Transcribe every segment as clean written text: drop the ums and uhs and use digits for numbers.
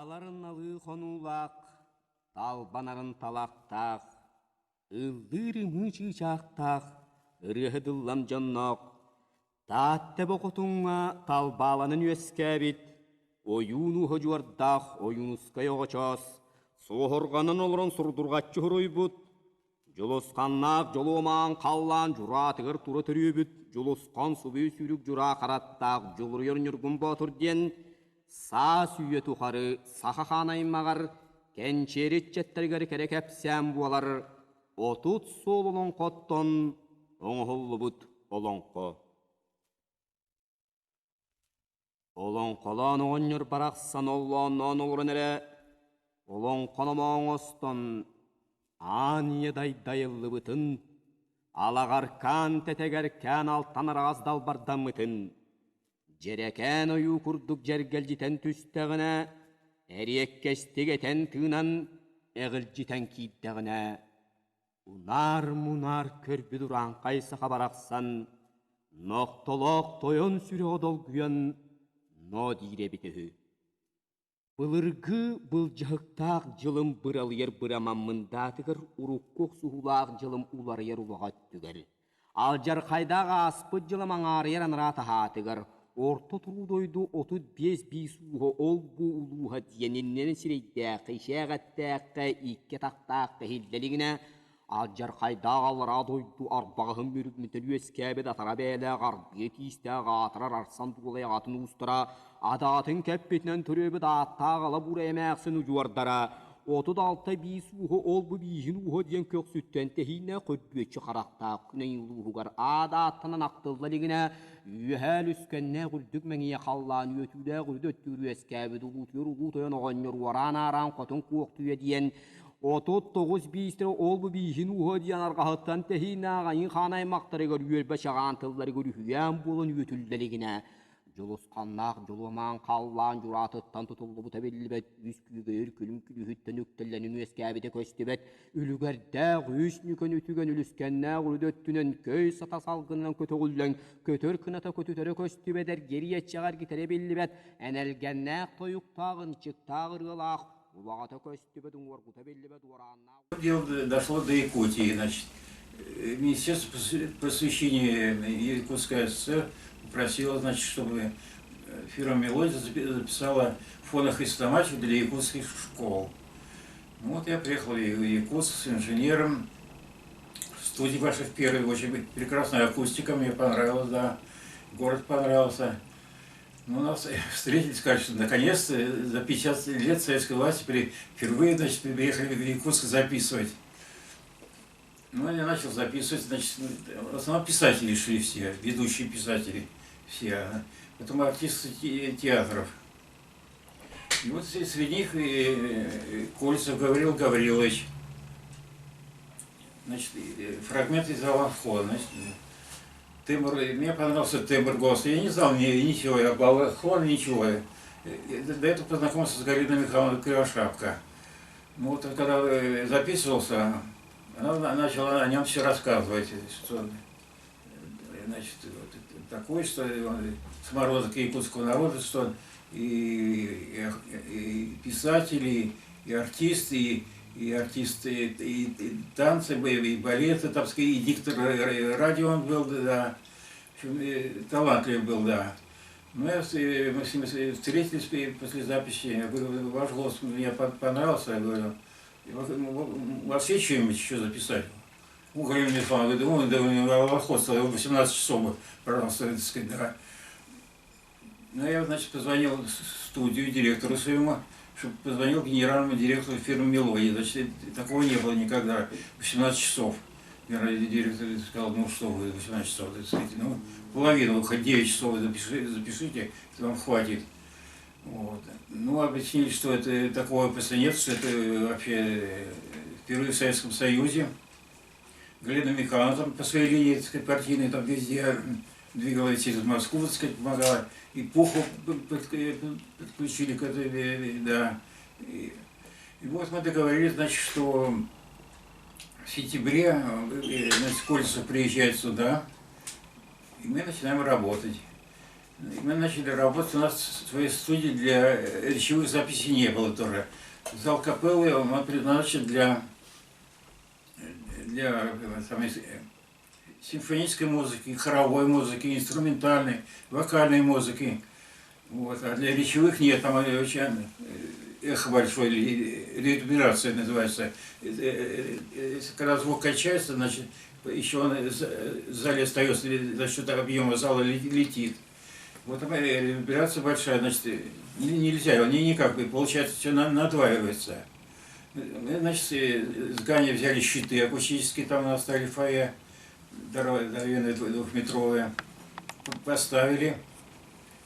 Аларын алы қонулақ, талбанарын талақтақ, ылдыры мычы чақтақ, ырыхыдыллам жонноқ. Таатте боқытуңа талбаланын өскәбит, ойуну хожуардақ, ойунускай оғычос, соғырғанын олырын сұрдырғатчы хұройбут, жолосқаннақ жолуыман қаллан жұратығыр тұры түрібіт, жолосқан сұбы сүрік жұра қараттақ, жолырыр нүргін батыр ден, Са сүйе тұқары, сақа қанаймағар, кәнчерет жеттергер керек әпсәм буалар, отут сол олың қоттон, оңғылы бұд олыңқы. Олыңқылан оңыр барақсан олуаннан олырын әрі, олыңқылым оңыстон, ание дайдайылы бұтын, алағар кән тәтегер кән алтанар аздал бардамытын, Жерекән ойу күрдік жергел житен түстіғіне, әреккестігетен тыңнан әғіл житен кейттіғіне. Унар-мунар көрбі дұран қайсы қабарақсан, ноқтолық тойын сүрі одол күйен, но дейре бітігі. Бұлырғы бұл жағықтақ жылым бұрал ер бұрамамындатығыр, ұрық-қоқ сұғылақ жылым улар ер ұлағат түгір. Ал жар қайдағы аспыд жылым аңар ер аныраты хатығыр, Орта тұрудойду 35 уға ол бұ ұлуға дейінінен сірейдәқі, шәғәттәқі, икке тақтақы хелделігіне, аджар қайдағалар адойду арбағын бөріп мүтілі өскәбет атара бәлі, ғарбе тиістәғ атырар арсан туғылай атын ұстыра, адатын кәппетінен түребі даттағалы бұра әмәқсін ұжуардара, 36 уға ол бұ бейін уға дейін көк сүттен тәхейіне көтбөтші қарақтақ күнен ұлуғығар адаттынан ақтылдалігіне, Үйәл үскәнне күрдік мәңе қаллан өтілі күрді өттірі әскәбі дұлутыр ұлутойын оғанныр оран аран қотын қоқтуя дейін 39 бейістері ол бұ бейін ұғы дейін арғағыттан тәхейіне ағайын қанай мақтарығыр үйелбі шаған тыллары көрі үйән болын өтілділігіне. Жолысқаннақ жолыман қаллан жұратыттан тұтылы бұта белілбет, үз күйгер күлім күлі хүттен өктілленің өскәбеті көстебет, үлігердәғ үз нүкен үтіген үліскәнне ғұрды өттінен көй сата салғынан көтіғілден, көтір кыната көтітері көстебедер гері етшағар кетері белілбет, әнәлгәннәқ тойықтағын чықтағыр ғылақ, ұлағата көстебедің орғыта белілбет оранна. Дело дошло до Якутии, значит. Министерство просвещения Якутской ССР попросило, значит, чтобы фирма «Мелодия» записала фонохрестоматию для якутских школ. Ну, вот я приехал в Якутск с инженером. Студия ваша в первой, очень прекрасная акустика, мне понравилась, да. Город понравился. Ну, нас встретили, сказали, что наконец-то за 50 лет советской власти впервые, значит, приехали в Якутск записывать. Ну, я начал записывать, значит, в основном писатели шли все, ведущие писатели все, потом артисты театров. И вот среди них Кольцев Гаврил Гаврилович, значит, фрагмент из Аллахо, значит, тембр, мне понравился тембр голоса, я не знал ничего, я об Аллахо ничего. До этого познакомился с Галиной Михайловной Кривошапко. Ну, вот когда записывался, она начала о нем все рассказывать, что, значит, вот, такой, что самородок якутского народа, что и писатели, и артисты, и танцы, и балеты, так сказать, и диктор радио он был, да, талантливый был, да. Ну, мы с ним встретились после записи, я говорю, ваш голос мне понравился, я говорю, у вас есть что-нибудь еще записать? Галина Михайловна говорит, да у него 18 часов, пожалуйста, так сказать, да. Ну, я, значит, позвонил в студию директору своему, чтобы позвонил генеральному директору фирмы «Мелодия». Значит, такого не было никогда, 18 часов. Генеральный директор сказал, ну что вы, 18 часов, так сказать, ну, половину, хоть 9 часов запишите, вам хватит. Вот. Ну, объяснили, что это такого после нет, что это вообще впервые в Советском Союзе. Галина Михайловна там по своей линии, так сказать, партийной, там везде двигалась через Москву, так сказать, помогала. И Пуху подключили к этой, да. И вот мы договорились, значит, что в сентябре, значит, Кольцев приезжает сюда, и мы начинаем работать. И мы начали работать, у нас своей студии для речевых записей не было тоже. Зал капеллы он предназначен для самой, симфонической музыки, хоровой музыки, инструментальной, вокальной музыки. Вот. А для речевых нет, там очень эхо большое, реверберация называется. Когда звук качается, значит, еще он в зале остается, за счет объема зала летит. Вот там реверберация большая, значит, нельзя, никак, получается, все надваивается. Мы, значит, с Гани взяли щиты акустические, там у нас стали фойе, здоровенные двухметровые, поставили.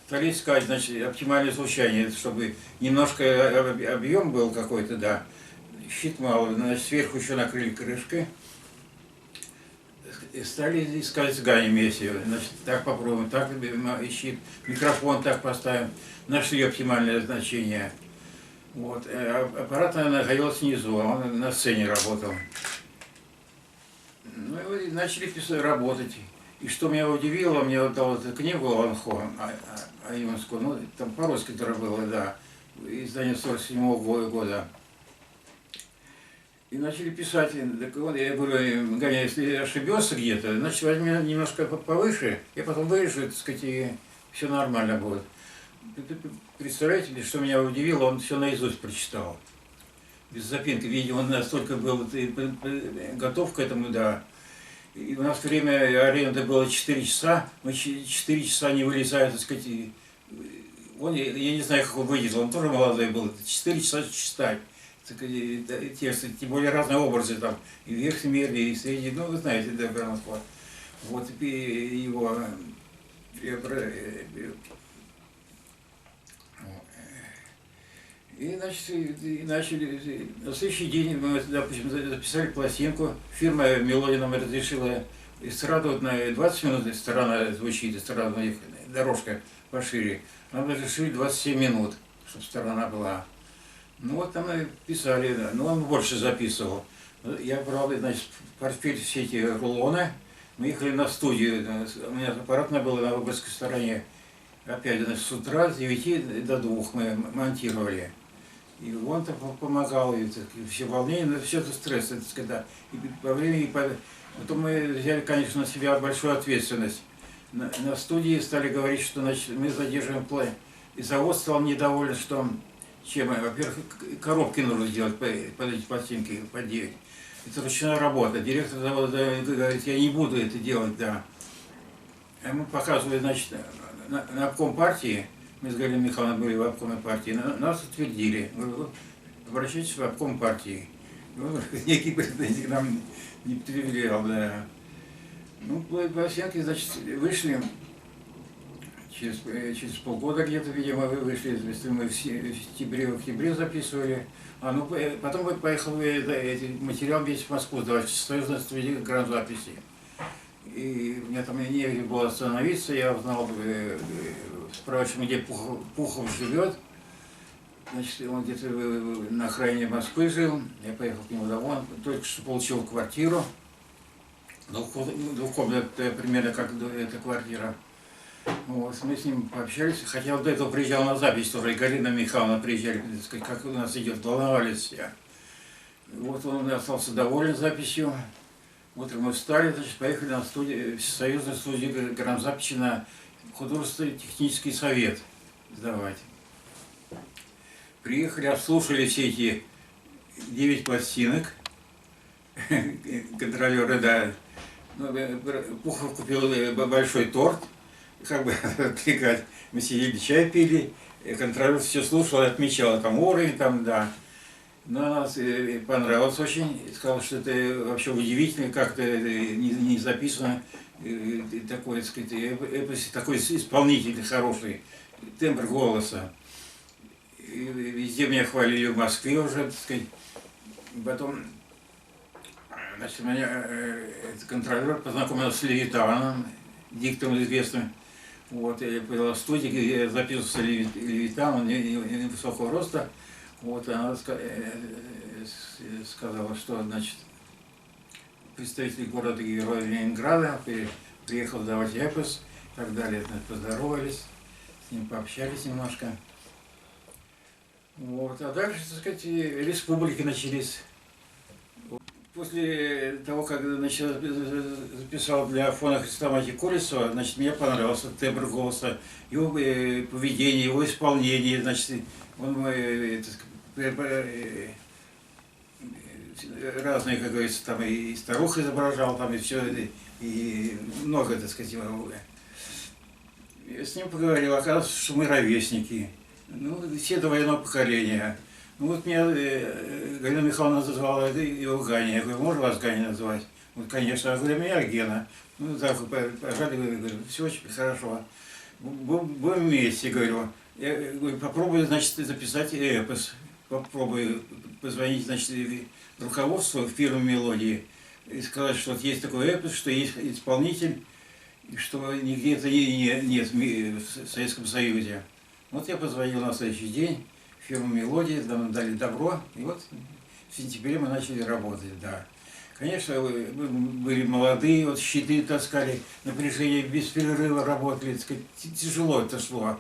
Стали искать, значит, оптимальное звучание, чтобы немножко объем был какой-то, да. Щит мало, значит, сверху еще накрыли крышкой. И стали искать с Ганей вместе. Значит, так попробуем, так щит, микрофон так поставим. Нашли оптимальное значение. Вот. Аппарат, наверное, находился снизу, а он на сцене работал. Ну и начали работать. И что меня удивило, мне вот дал эту книгу Ланхо, Айманскую, ну, там по-русски которая была, да, издание 47-го года. И начали писать. Так вот, я говорю, Ганя, если ошибется где-то, значит, возьми немножко повыше, я потом вырежу, так сказать, и все нормально будет. Представляете, что меня удивило, он все наизусть прочитал. Без запинки. Видимо, он настолько был готов к этому, да. И у нас время аренды было 4 часа, мы 4 часа не вылезая, так сказать, он, я не знаю, как он выдержал, он тоже молодой был, 4 часа читать. Тексты, тем более разные образы, там, и верхний мир, и средний, ну, вы знаете, да, Бранского. Вот, и его, и, значит, и начали, на следующий день мы, допустим, записали пластинку, фирма «Мелодия» нам разрешила эстраду, вот на 20 минут сторона звучит, эстрада, дорожка пошире, нам разрешили 27 минут, чтобы сторона была. Ну вот там писали, да. Ну он больше записывал. Я брал, значит, в портфель все эти рулоны. Мы ехали на студию. У меня аппаратная была на Выборгской стороне. Опять, значит, с утра с 9 до 2 мы монтировали. И он там помогал, и все волнения, но все это стресс. Это, когда и во время, и потом мы взяли, конечно, на себя большую ответственность. На студии стали говорить, что, значит, мы задерживаем план. И завод стал недоволен, что чем, во-первых, коробки нужно делать под эти пластинки, под 9. Это ручная работа. Директор завода говорит, я не буду это делать, да. А мы показывали, значит, на обком партии, мы с Галиной Михайловной были в обкоме партии, нас утвердили. Обращайтесь в обком партии. Некий претензий к нам не предъявлял, да. Ну, пластинки, значит, вышли. Через полгода где-то, видимо, вы вышли, если мы в октябре записывали. Ну, потом поехал материал весь в Москву, давайте, союзная студия грамзаписи. И у меня там негде было остановиться, я узнал справочно, где Пухов живет. Значит, он где-то на окраине Москвы жил, я поехал к нему домой, он только что получил квартиру, двухкомнатная примерно как эта квартира. Вот, мы с ним пообщались, хотя вот до этого приезжал на запись тоже, и Галина Михайловна приезжали, так сказать, как у нас идет, волновались все. Вот он остался доволен записью. Утром мы встали, значит, поехали на студию, всесоюзную студию грамзаписи на художественный технический совет сдавать. Приехали, обслушали все эти 9 пластинок, контролеры, да. Пухов купил большой торт, как бы отвлекать. Мы сидели, чай пили, контролер все слушал, отмечал там уровень, там, да. Но нас понравилось очень, сказал, что это вообще удивительно, как-то не записано, такой, так сказать, такой исполнитель хороший, тембр голоса. И везде меня хвалили в Москве уже, так сказать. Потом, значит, меня контролер познакомился с Левитаном, диктором известным. Вот, я был в студии, где я записывался Левитан, он невысокого роста. Вот, она сказала, что, значит, представитель города-героя Ленинграда приехал давать эпос и так далее, поздоровались. ним пообщались немножко. Вот. А дальше, так сказать, республики начались. После того, как записал для Афона Хрестоматии Колесова, значит, мне понравился тембр голоса, его поведение, его исполнение, значит, он разные, как говорится, там и старух изображал, там и все, и много, так сказать, я с ним поговорил, оказалось, что мы ровесники, ну, все до военного поколения. Ну вот меня Галина Михайловна называла его Ганя. Я говорю, можно вас Ганя называть? Вот, конечно. Я говорю, меня Гена. Ну, так, пожали, говорю, все очень хорошо. Будем вместе, говорю. Я говорю, попробую, значит, записать эпос. Попробую позвонить, значит, руководству в первой мелодии и сказать, что вот есть такой эпос, что есть исполнитель, и что нигде это нет в Советском Союзе. Вот я позвонил на следующий день. Фирму «Мелодия», нам дали добро, и вот в сентябре мы начали работать, да. Конечно, мы были молодые, вот щиты таскали, напряжение без перерыва работали, так сказать, тяжело это шло.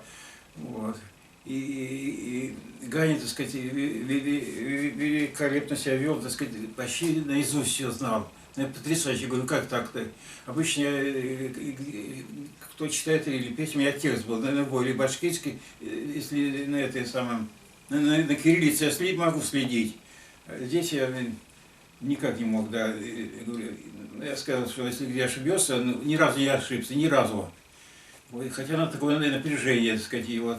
Вот. И Ганя, так сказать, великолепно себя вел, так сказать, почти наизусть все знал. Я потрясающе, говорю, как так-то? Обычно, кто читает или песня, у меня текст был, наверное, или башкирский, если на этой самом... На кириллице я могу следить. Здесь я никак не мог, да. Я сказал, что если где ошибется, ни разу не ошибся, ни разу. Хотя на такое напряжение, так сказать, и вот,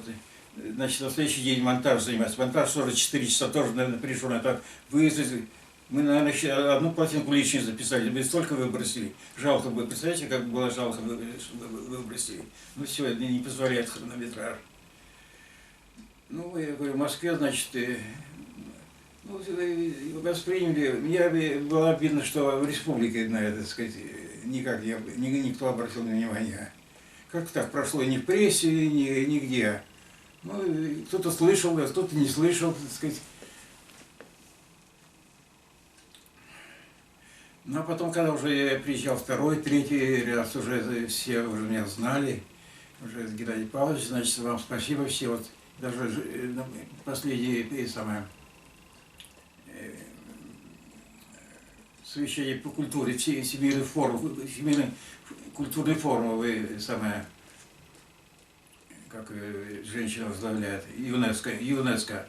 значит, на следующий день монтаж занимается. Монтаж 44 часа тоже, наверное, напряженно. Так вызвали. Мы, наверное, одну пластинку лишнюю записали, мы столько выбросили. Жалко бы, представляете, как было жалко выбросили. Ну все, это не позволяет хронометраж. Ну, я говорю, в Москве, значит, ну, восприняли. Мне было обидно, что в республике, на это, так сказать, никак никто обратил на внимание. Как так прошло ни в прессе, нигде. Ну, кто-то слышал, а кто-то не слышал, так сказать. Ну, а потом, когда уже я приезжал второй, третий раз, уже все уже меня знали, уже Геннадий Павлович, значит, вам спасибо все, вот. Даже последнее самое совещание по культуре, всемирный форум, всемирный культурный форум, вы самое, как женщина возглавляет, ЮНЕСКО.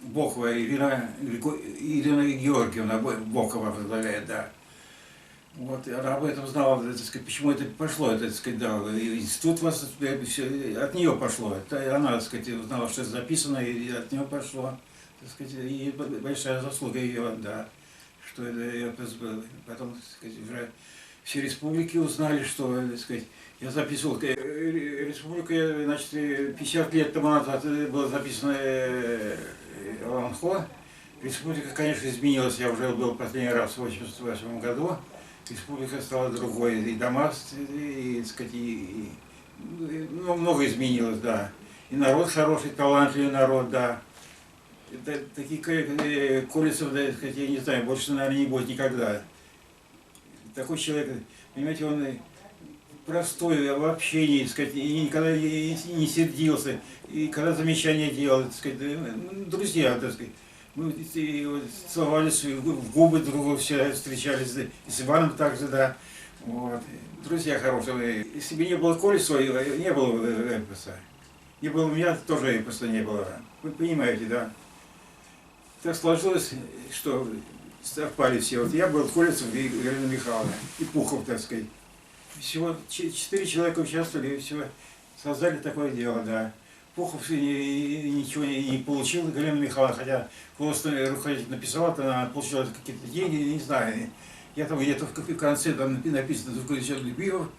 Бокова Ирина Георгиевна Бокова возглавляет, да. Вот, она об этом знала, так сказать, почему это пошло, это, так сказать, да, институт вас, все, от нее пошло, это она, так сказать, узнала, что это записано, и от нее пошло, так сказать, и большая заслуга ее, да, что это эпос был. Потом, так сказать, уже все республики узнали, что, так сказать, я записывал, республика, значит, 50 лет тому назад было записано Ланхо, республика, конечно, изменилась, я уже был последний раз в 1988 году, республика стала другой, и дома, и, так сказать, ну, много изменилось, да. И народ хороший, талантливый народ, да. Это, таких Колесов, да, так сказать, я не знаю, больше, наверное, не будет никогда. Такой человек, понимаете, он простой в общении, так сказать, и никогда не сердился, и когда замечания делал, так сказать, друзья, так сказать. Мы целовались в губы друг друга, все встречались, и с Иваном также, да. Вот. Друзья хорошие. Если бы не было Колесова, не было бы эпоса. Не было у меня, тоже эпоса не было. Вы понимаете, да? Так сложилось, что совпали все. Вот я был Колесов и Галина Михайловна, и Пухов, так сказать. Всего 4 человека участвовали, и все, создали такое дело, да. Пухов ничего не получил, Галина Михайловна, хотя художественный руководитель написал, она получила какие-то деньги, не знаю. Я там где-то в конце там написано, что еще любил.